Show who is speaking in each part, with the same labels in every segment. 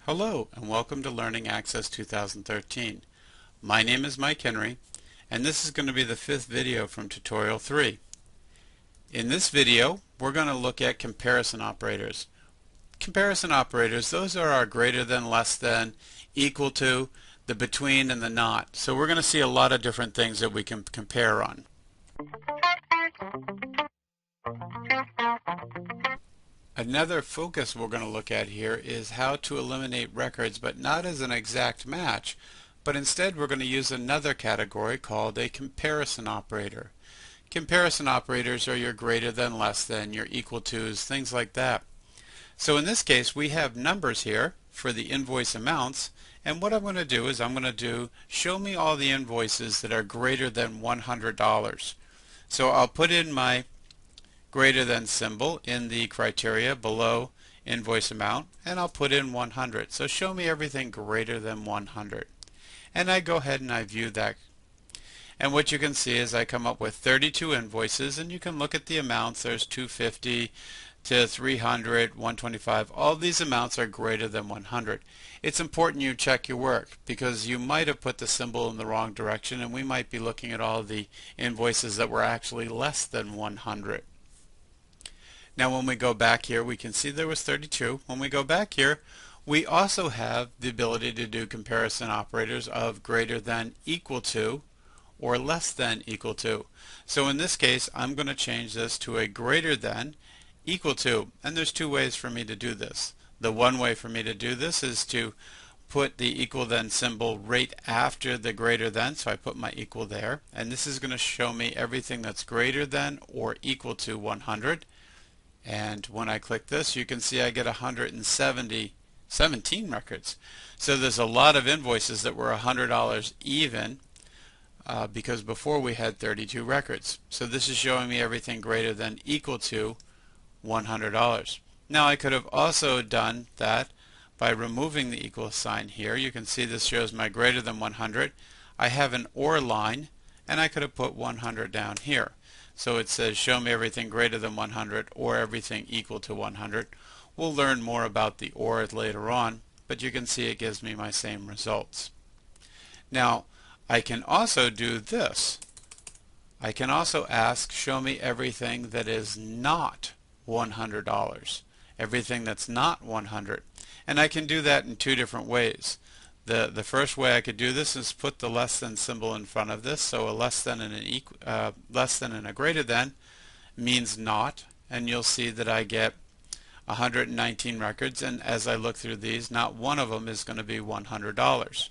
Speaker 1: Hello and welcome to Learning Access 2013. My name is Mike Henry and this is going to be the fifth video from Tutorial 3. In this video we're going to look at comparison operators. Comparison operators, those are our greater than, less than, equal to, the between, and the not. So we're going to see a lot of different things that we can compare on. Another focus we're going to look at here is how to eliminate records, but not as an exact match, but instead we're going to use another category called a comparison operator. Comparison operators are your greater than, less than, your equal to's, things like that. So in this case we have numbers here for the invoice amounts, and what I'm going to do is I'm going to do show me all the invoices that are greater than $100. So I'll put in my greater than symbol in the criteria below invoice amount, and I'll put in 100. So show me everything greater than 100. And I go ahead and I view that. And what you can see is I come up with 32 invoices, and you can look at the amounts. There's 250 to 300, 125. All these amounts are greater than 100. It's important you check your work because you might have put the symbol in the wrong direction, and we might be looking at all the invoices that were actually less than 100. Now when we go back here we can see there was 32. When we go back here we also have the ability to do comparison operators of greater than, equal to, or less than equal to. So in this case I'm going to change this to a greater than, equal to, and there's two ways for me to do this. The one way for me to do this is to put the equal then symbol right after the greater than, so I put my equal there, and this is going to show me everything that's greater than or equal to 100. And when I click this you can see I get 17 records. So there's a lot of invoices that were $100 even because before we had 32 records. So this is showing me everything greater than, equal to $100. Now I could have also done that by removing the equal sign here. You can see this shows my greater than 100. I have an or line, and I could have put 100 down here. So it says show me everything greater than 100 or everything equal to 100. We'll learn more about the or later on, but you can see it gives me my same results. Now I can also do this. I can also ask show me everything that is not $100. Everything that's not 100. And I can do that in two different ways. The first way I could do this is put the less than symbol in front of this. So a less than and a greater than means not, and you'll see that I get 119 records, and as I look through these not one of them is going to be $100.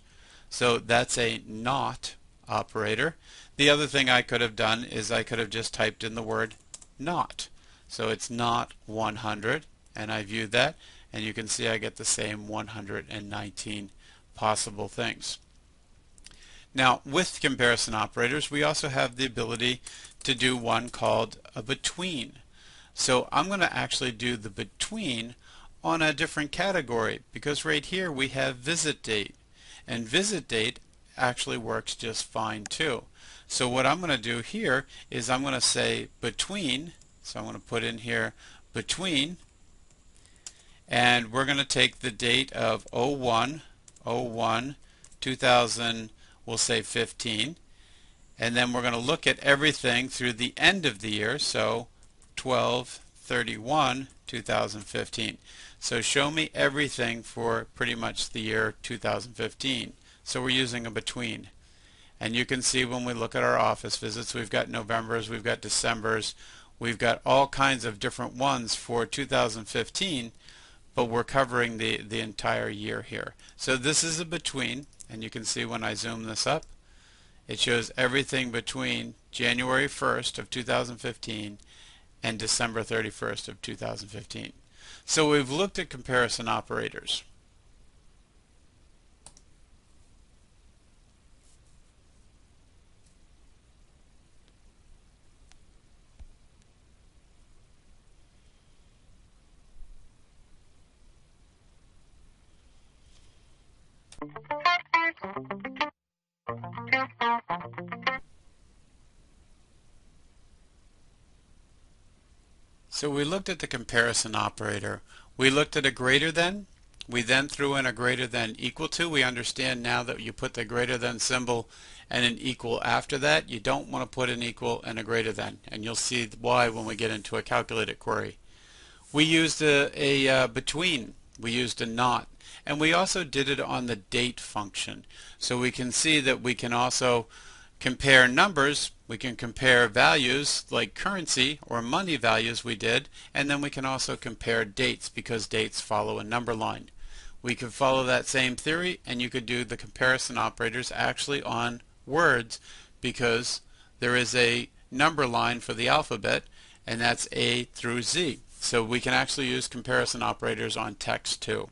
Speaker 1: So that's a not operator. The other thing I could have done is I could have just typed in the word not. So it's not 100, and I view that, and you can see I get the same 119 possible things. Now with comparison operators we also have the ability to do one called a between. So I'm going to actually do the between on a different category because right here we have visit date, and visit date actually works just fine too. So what I'm going to do here is I'm going to say between, so I'm going to put in here between, and we're going to take the date of 01/01/2000, we'll say 15, and then we're going to look at everything through the end of the year, so 12/31/2015. So show me everything for pretty much the year 2015. So we're using a between. And you can see when we look at our office visits we've got Novembers, we've got Decembers, we've got all kinds of different ones for 2015, but we're covering the entire year here. So this is a between, and you can see when I zoom this up it shows everything between January 1st of 2015 and December 31st of 2015. So we've looked at comparison operators. So we looked at the comparison operator. We looked at a greater than, We then threw in a greater than equal to. We understand now that you put the greater than symbol and an equal after that. You don't want to put an equal and a greater than, and you'll see why when we get into a calculated query. We used a between. We used a not. And we also did it on the date function. So we can see that we can also compare numbers. We can compare values like currency or money values we did, and then we can also compare dates because dates follow a number line. We could follow that same theory, and you could do the comparison operators actually on words because there is a number line for the alphabet, and that's A through Z. So we can actually use comparison operators on text too.